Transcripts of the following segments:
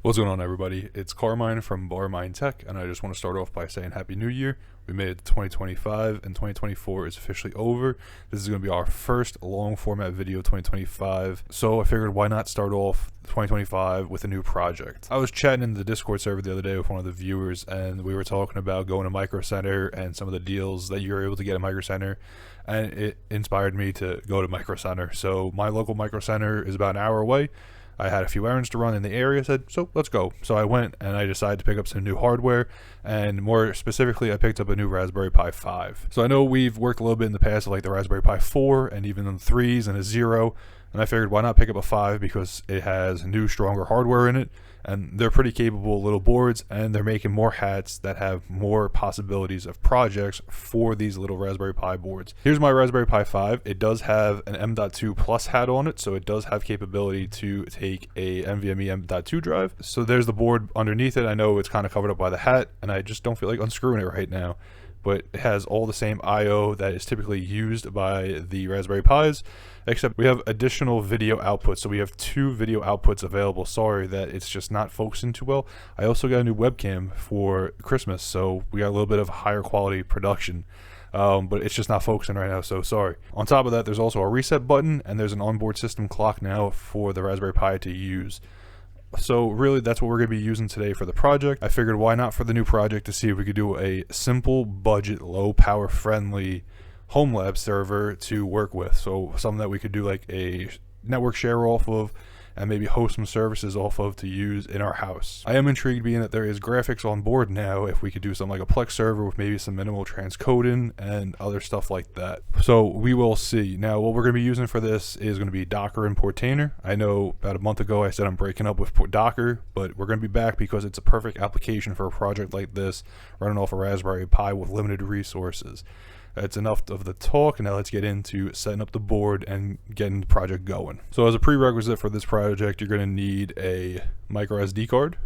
What's going on, everybody? It's Carmine from Barmine Tech, and I just want to start off by saying Happy New Year. We made it to 2025, and 2024 is officially over. This is going to be our first long format video of 2025, so I figured why not start off 2025 with a new project. I was chatting in the Discord server the other day with one of the viewers, and we were talking about going to Micro Center and some of the deals that you're able to get at Micro Center, and it inspired me to go to Micro Center. So my local Micro Center is about an hour away. I had a few errands to run in the area, said, so let's go. So I went and I decided to pick up some new hardware, and more specifically, I picked up a new Raspberry Pi 5. So I know we've worked a little bit in the past with like the Raspberry Pi 4 and even the 3s and a 0, and I figured why not pick up a 5 because it has new, stronger hardware in it, and they're pretty capable little boards, and they're making more hats that have more possibilities of projects for these little Raspberry Pi boards. Here's my Raspberry Pi 5. It does have an M.2 Plus hat on it, so it does have capability to take a NVMe M.2 drive. So there's the board underneath it. I know it's kind of covered up by the hat, and I just don't feel like unscrewing it right now. But it has all the same I/O that is typically used by the Raspberry Pis, except we have additional video outputs. So we have 2 video outputs available. Sorry that it's just not focusing too well. I also got a new webcam for Christmas, so we got a little bit of higher quality production. But it's just not focusing right now, so sorry. On top of that, there's also a reset button, and there's an onboard system clock now for the Raspberry Pi to use. So really, that's what we're going to be using today for the project. I figured why not for the new project to see if we could do a simple budget, low power friendly Homelab server to work with. So something that we could do like a network share off of, and maybe host some services off of to use in our house. I am intrigued being that there is graphics on board now, if we could do something like a Plex server with maybe some minimal transcoding and other stuff like that. So we will see. Now what we're going to be using for this is going to be Docker and Portainer. I know about a month ago I said I'm breaking up with Docker, but we're going to be back because it's a perfect application for a project like this running off a Raspberry Pi with limited resources. That's enough of the talk. Now let's get into setting up the board and getting the project going. So as a prerequisite for this project, you're going to need a micro SD card.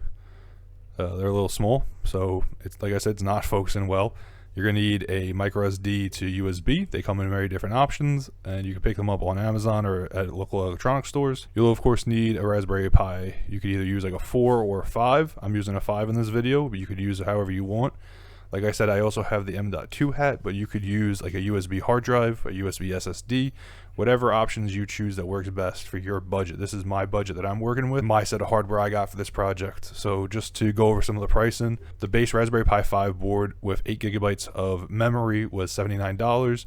They're a little small, so it's like I said, it's not focusing well. You're going to need a micro SD to USB. They come in very different options, and you can pick them up on Amazon or at local electronics stores. You'll of course need a Raspberry Pi. You could either use like a 4 or a 5. I'm using a 5 in this video, but you could use it however you want. Like I said, I also have the M.2 hat, but you could use like a USB hard drive, a USB SSD, whatever options you choose that works best for your budget. This is my budget that I'm working with, my set of hardware I got for this project. So just to go over some of the pricing, the base Raspberry Pi 5 board with 8 gigabytes of memory was $79.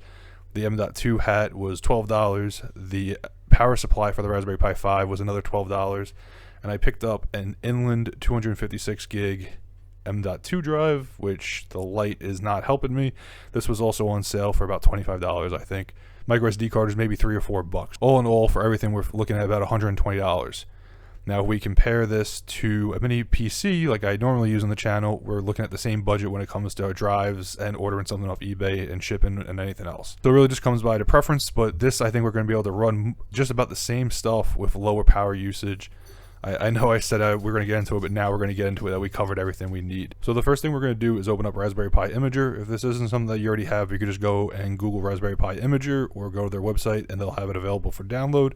The M.2 hat was $12. The power supply for the Raspberry Pi 5 was another $12. And I picked up an inland 256 gig M.2 drive, which the light is not helping me. This was also on sale for about $25, I think. Micro SD card is maybe $3 or $4. All in all, for everything, we're looking at about $120. Now, if we compare this to a mini PC like I normally use on the channel, we're looking at the same budget when it comes to our drives and ordering something off eBay and shipping and anything else. So it really just comes by to preference, but this I think we're going to be able to run just about the same stuff with lower power usage. I know I said we're going to get into it, but now we're going to get into it that we covered everything we need. So the first thing we're going to do is open up Raspberry Pi Imager. If this isn't something that you already have, you could just go and Google Raspberry Pi Imager or go to their website and they'll have it available for download.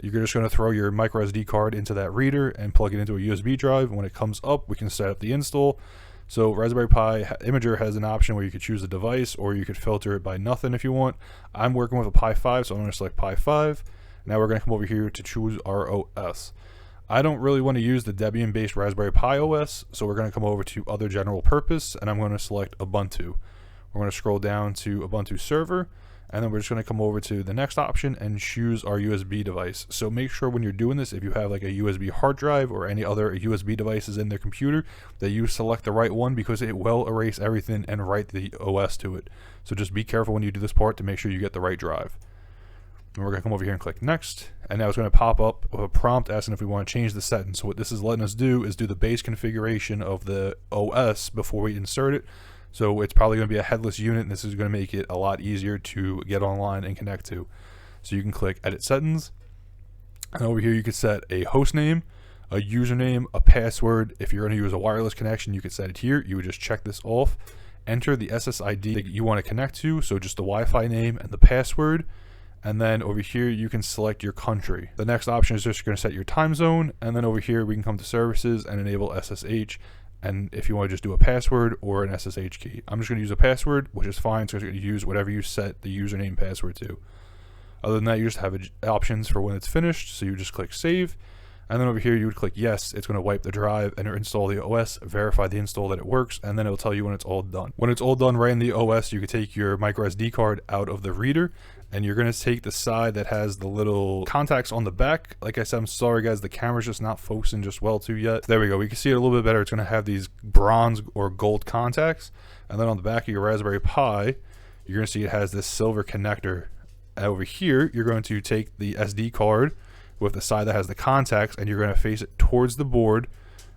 You're just going to throw your micro SD card into that reader and plug it into a USB drive. When it comes up, we can set up the install. So Raspberry Pi Imager has an option where you could choose a device or you could filter it by nothing if you want. I'm working with a Pi 5, so I'm going to select Pi 5. Now we're going to come over here to choose our OS. I don't really want to use the Debian-based Raspberry Pi OS, so we're going to come over to Other General Purpose, and I'm going to select Ubuntu. We're going to scroll down to Ubuntu Server, and then we're just going to come over to the next option and choose our USB device. So make sure when you're doing this, if you have like a USB hard drive or any other USB devices in their computer, that you select the right one because it will erase everything and write the OS to it. So just be careful when you do this part to make sure you get the right drive. And we're going to come over here and click next, and now it's going to pop up with a prompt asking if we want to change the settings. So what this is letting us do is do the base configuration of the OS before we insert it. So it's probably going to be a headless unit, and this is going to make it a lot easier to get online and connect to. So you can click edit settings, and over here you can set a host name, a username, a password. If you're going to use a wireless connection, you could set it here. You would just check this off, enter the SSID that you want to connect to, so just the Wi-Fi name and the password. And then over here, you can select your country. The next option is just going to set your time zone. And then over here, we can come to services and enable SSH. And if you want to just do a password or an SSH key, I'm just going to use a password, which is fine. So it's going to use whatever you set the username password to. Other than that, you just have options for when it's finished. So you just click save. And then over here, you would click yes. It's going to wipe the drive and install the OS, verify the install that it works, and then it'll tell you when it's all done. When it's all done right in the OS, you can take your micro SD card out of the reader, and you're going to take the side that has the little contacts on the back. Like I said, I'm sorry guys, the camera's just not focusing just well too yet. There we go. We can see it a little bit better. It's going to have these bronze or gold contacts. And then on the back of your Raspberry Pi, you're going to see it has this silver connector. Over here, you're going to take the SD card with the side that has the contacts, and you're going to face it towards the board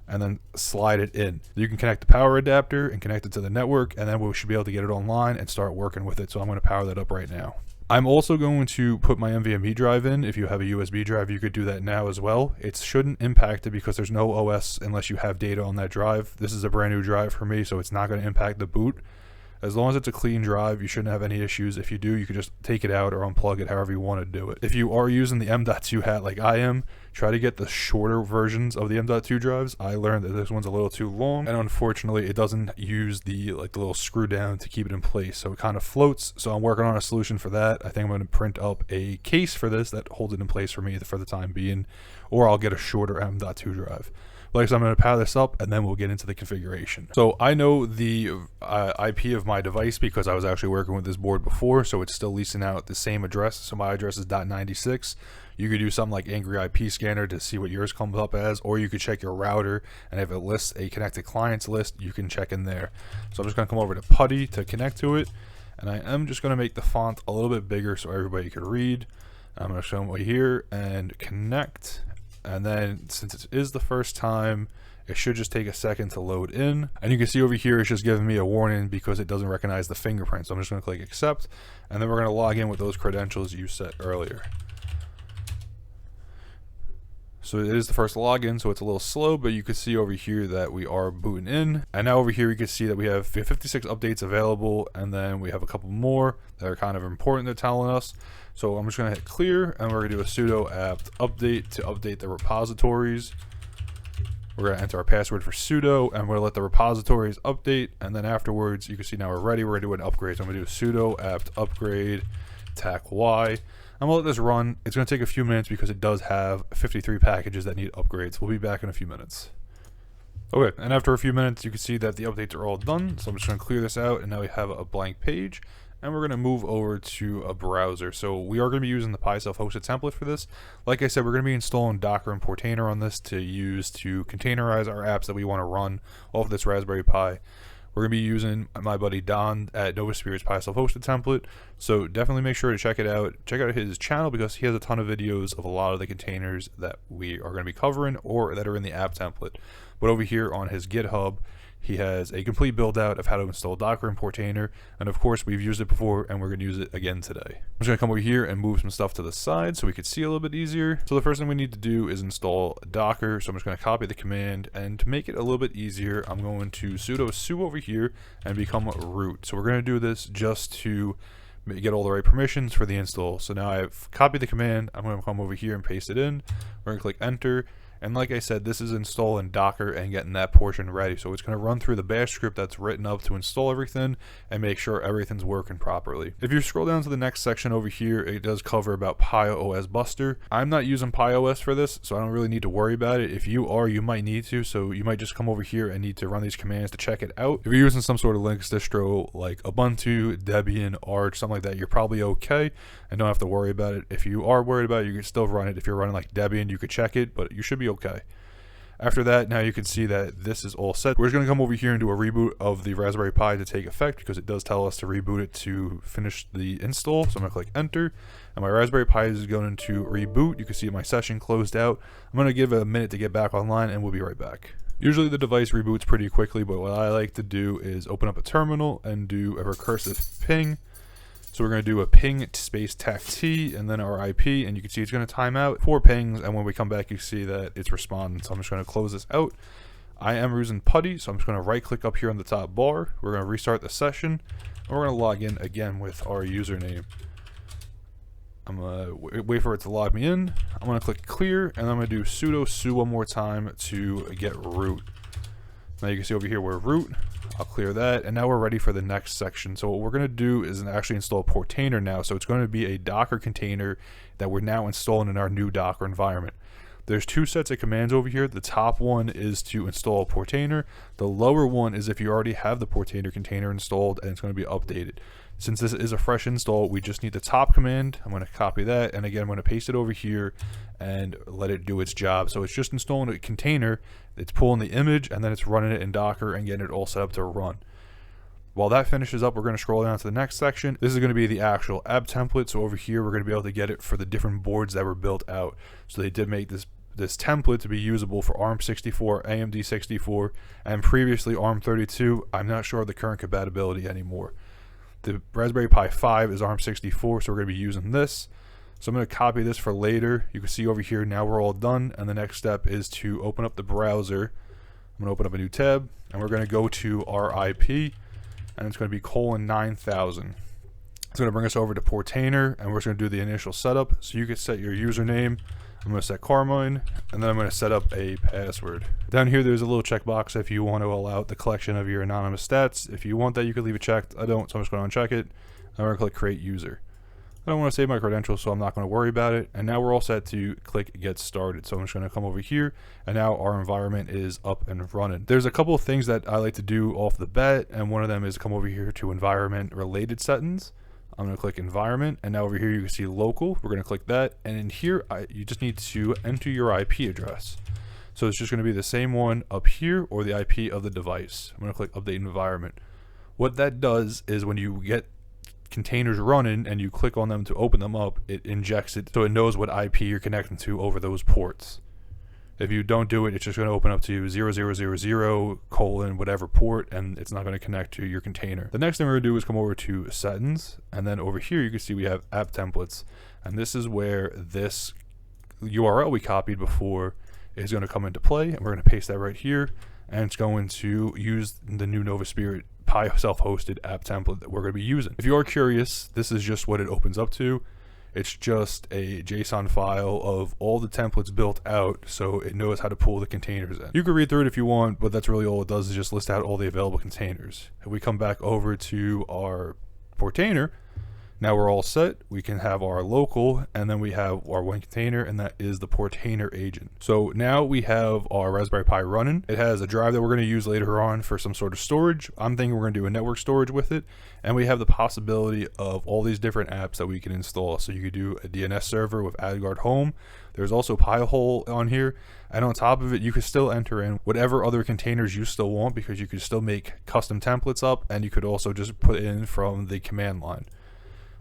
and then slide it in. You can connect the power adapter and connect it to the network, and then we should be able to get it online and start working with it. So I'm going to power that up right now. I'm also going to put my NVMe drive in. If you have a USB drive, you could do that now as well. It shouldn't impact it because there's no OS unless you have data on that drive. This is a brand new drive for me, so it's not going to impact the boot. As long as it's a clean drive, you shouldn't have any issues. If you do, you can just take it out or unplug it however you want to do it. If you are using the M.2 hat like I am, try to get the shorter versions of the M.2 drives. I learned that this one's a little too long, and unfortunately it doesn't use the little screw down to keep it in place, so it kind of floats. So I'm working on a solution for that. I think I'm going to print up a case for this that holds it in place for me for the time being, or I'll get a shorter M.2 drive. Like, so I'm going to power this up and then we'll get into the configuration. So I know the IP of my device because I was actually working with this board before, so it's still leasing out the same address. So my address is .96. You could do something like Angry IP Scanner to see what yours comes up as, or you could check your router, and if it lists a connected clients list, you can check in there. So I'm just going to come over to Putty to connect to it, and I am just going to make the font a little bit bigger so everybody can read. I'm going to show them right here and connect. And then since it is the first time, it should just take a second to load in. And you can see over here, it's just giving me a warning because it doesn't recognize the fingerprint. So I'm just going to click accept, and then we're going to log in with those credentials you set earlier. So it is the first login, so it's a little slow, but you can see over here that we are booting in. And now over here, you can see that we have 56 updates available, and then we have a couple more that are kind of important they're telling us. So I'm just going to hit clear, and we're going to do a sudo apt update to update the repositories. We're going to enter our password for sudo, and we're going to let the repositories update, and then afterwards, you can see now we're ready. We're going to do an upgrade. So I'm going to do sudo apt upgrade tac y. I'm going to let this run. It's going to take a few minutes because it does have 53 packages that need upgrades. We'll be back in a few minutes. Okay, and after a few minutes, you can see that the updates are all done. So I'm just going to clear this out, and now we have a blank page. And we're going to move over to a browser. So we are going to be using the Pi self-hosted template for this. Like I said, we're going to be installing Docker and Portainer on this to use to containerize our apps that we want to run off this Raspberry Pi. We're going to be using my buddy Don at Novaspirit's Pi self-hosted template. So definitely make sure to check it out. Check out his channel because he has a ton of videos of a lot of the containers that we are going to be covering or that are in the app template. But over here on his GitHub, he has a complete build out of how to install Docker and Portainer, and of course we've used it before and we're going to use it again today. I'm just going to come over here and move some stuff to the side so we could see a little bit easier. So the first thing we need to do is install Docker, so I'm just going to copy the command, and to make it a little bit easier, I'm going to sudo su over here and become root. So we're going to do this just to get all the right permissions for the install. So now I've copied the command, I'm going to come over here and paste it in. We're going to click enter. And like I said, this is installing Docker and getting that portion ready. So it's going to run through the bash script that's written up to install everything and make sure everything's working properly. If you scroll down to the next section over here, it does cover about Pi OS Buster. I'm not using Pi OS for this, so I don't really need to worry about it. If you are, you might need to. So you might just come over here and need to run these commands to check it out. If you're using some sort of Linux distro like Ubuntu, Debian, Arch, something like that, you're probably okay and don't have to worry about it. If you are worried about it, you can still run it. If you're running like Debian, you could check it, but you should be okay. After that, now you can see that this is all set. We're just going to come over here and do a reboot of the Raspberry Pi to take effect because it does tell us to reboot it to finish the install. So I'm going to click enter, and my Raspberry Pi is going to reboot. You can see my session closed out. I'm going to give it a minute to get back online, and we'll be right back. Usually the device reboots pretty quickly, but what I like to do is open up a terminal and do a recursive ping. So we're going to do a ping space tac t and then our IP, and you can see it's going to time out 4 pings, and when we come back you see that it's responding. So I'm just going to close this out. I am using Putty, so I'm just going to right click up here on the top bar. We're going to restart the session, and we're going to log in again with our username. I'm gonna wait for it to log me in. I'm gonna click clear, and I'm gonna do sudo su one more time to get root. Now you can see over here we're root. I'll clear that, and now we're ready for the next section. So what we're going to do is actually install Portainer now. So it's going to be a Docker container that we're now installing in our new Docker environment. There's two sets of commands over here. The top one is to install Portainer. The lower one is if you already have the Portainer container installed and it's going to be updated. Since this is a fresh install, we just need the top command. I'm going to copy that, and again I'm going to paste it over here and let it do its job. So it's just installing a container, it's pulling the image, and then it's running it in Docker and getting it all set up to run. While that finishes up, we're going to scroll down to the next section. This is going to be the actual app template. So over here we're going to be able to get it for the different boards that were built out. So they did make this template to be usable for ARM64, AMD64, and previously ARM32. I'm not sure of the current compatibility anymore. The Raspberry Pi 5 is ARM64, so we're going to be using this. So I'm going to copy this for later. You can see over here now we're all done, and the next step is to open up the browser. I'm going to open up a new tab, and we're going to go to our IP, and it's going to be :9000. It's going to bring us over to Portainer, and we're just going to do the initial setup. So you can set your username. I'm going to set Carmine, and then I'm going to set up a password. Down here there's a little checkbox if you want to allow the collection of your anonymous stats. If you want that, you can leave it checked. I don't, so I'm just going to uncheck it. I'm going to click create user. I don't want to save my credentials, so I'm not going to worry about it. And now we're all set to click get started. So I'm just going to come over here, and now our environment is up and running. There's a couple of things that I like to do off the bat, and one of them is come over here to environment related settings. I'm going to click environment, and now over here you can see local. We're going to click that, and in here you just need to enter your IP address. So it's just going to be the same one up here or the IP of the device. I'm going to click update environment. What that does is when you get containers running and you click on them to open them up, it injects it so it knows what IP you're connecting to over those ports. If you don't do it, it's just going to open up to 0000 : whatever port, and it's not going to connect to your container. The next thing we're going to do is come over to settings, and then over here you can see we have app templates, and this is where this URL we copied before is going to come into play, and we're going to paste that right here, and it's going to use the new Nova Spirit Pi self-hosted app template that we're going to be using. If you are curious, this is just what it opens up to. It's just a JSON file of all the templates built out, so it knows how to pull the containers in. You can read through it if you want, but that's really all it does, is just list out all the available containers. If we come back over to our Portainer, now we're all set. We can have our local, and then we have our one container, and that is the Portainer agent. So now we have our Raspberry Pi running. It has a drive that we're going to use later on for some sort of storage. I'm thinking we're going to do a network storage with it, and we have the possibility of all these different apps that we can install. So you could do a DNS server with AdGuard Home. There's also Pi-hole on here, and on top of it you could still enter in whatever other containers you still want, because you could still make custom templates up, and you could also just put in from the command line.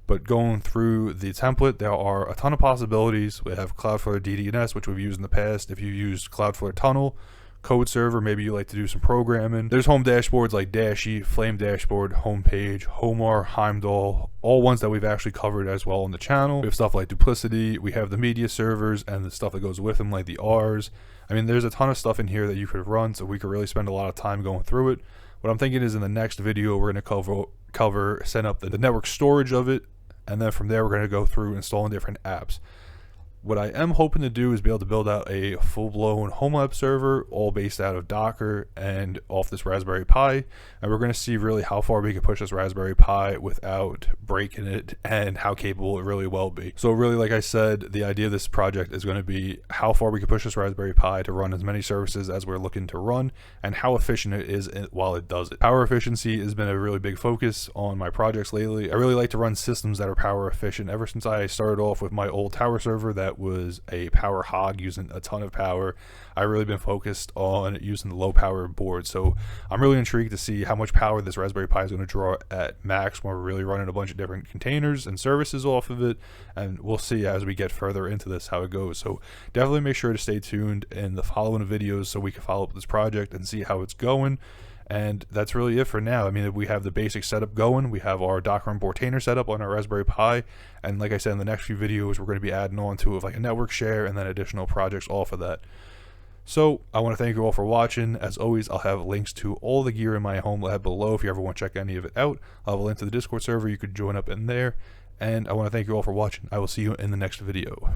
But going through the template, there are a ton of possibilities. We have Cloudflare DDNS, which we've used in the past. If you used Cloudflare Tunnel, Code Server, maybe you like to do some programming. There's home dashboards like Dashy, Flame Dashboard, Homepage, Homar, Heimdall, all ones that we've actually covered as well on the channel. We have stuff like Duplicity. We have the media servers and the stuff that goes with them, like the Rs. I mean, there's a ton of stuff in here that you could run, so we could really spend a lot of time going through it. What I'm thinking is in the next video, we're going to cover set up the network storage of it, and then from there we're going to go through installing different apps. What I am hoping to do is be able to build out a full-blown Homelab server, all based out of Docker and off this Raspberry Pi, and we're going to see really how far we can push this Raspberry Pi without breaking it, and how capable it really will be. So really, like I said, the idea of this project is going to be how far we can push this Raspberry Pi to run as many services as we're looking to run, and how efficient it is while it does it. Power efficiency has been a really big focus on my projects lately. I really like to run systems that are power efficient. Ever since I started off with my old tower server that was a power hog using a ton of power, I've really been focused on using the low power board. So I'm really intrigued to see how much power this Raspberry Pi is going to draw at max when we're really running a bunch of different containers and services off of it, and we'll see as we get further into this how it goes. So definitely make sure to stay tuned in the following videos so we can follow up this project and see how it's going. And that's really it for now. I mean, we have the basic setup going. We have our Docker and Portainer setup on our Raspberry Pi. And like I said, in the next few videos, we're going to be adding on to it like a network share and then additional projects off of that. So I want to thank you all for watching. As always, I'll have links to all the gear in my Homelab below if you ever want to check any of it out. I'll have a link to the Discord server. You could join up in there. And I want to thank you all for watching. I will see you in the next video.